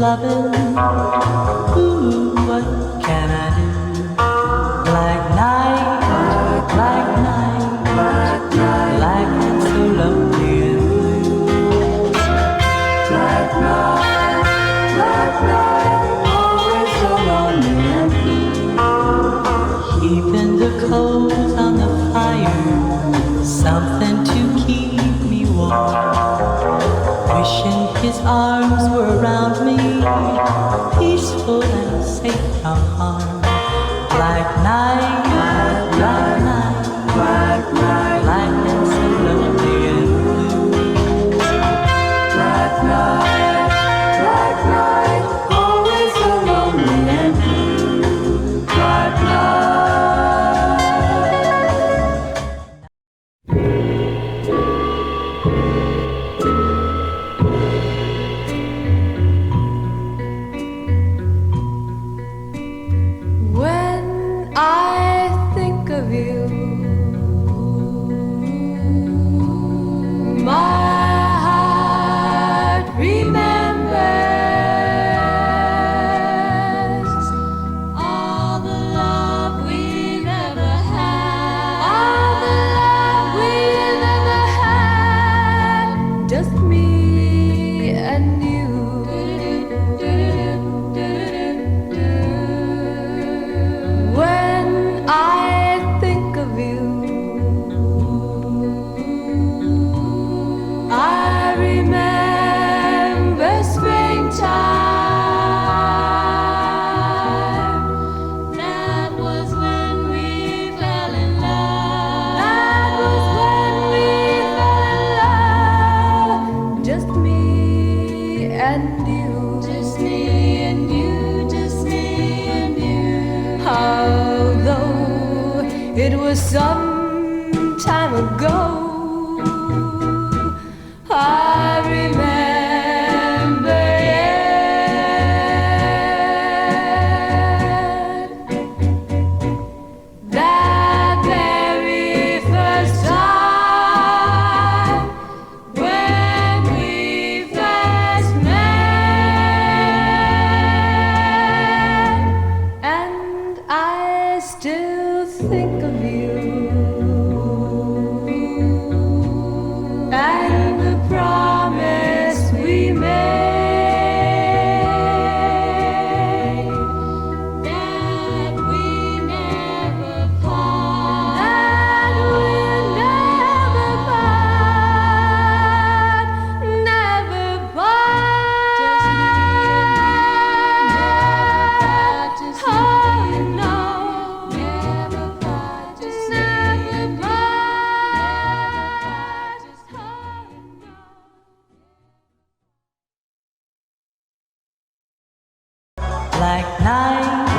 loving. Ooh, what can I do? Black night, black night, black and so lonely and blue. Black night, always so lonely and blue. Keeping the coals on the fire, something to keep me warm. Wishing his arms were around me, peaceful and safe from harm. Black night, black night, black night, black and so lonely and blue. Black night, always so lonely and blue. Black night. Some time ago, I remember yet that very first time when we first met, and I still think of you. And the promise we made that we never part, that we'll never part, never part. Just me and you, never part. Just me and you, no, never part. Just never part. Just Black night,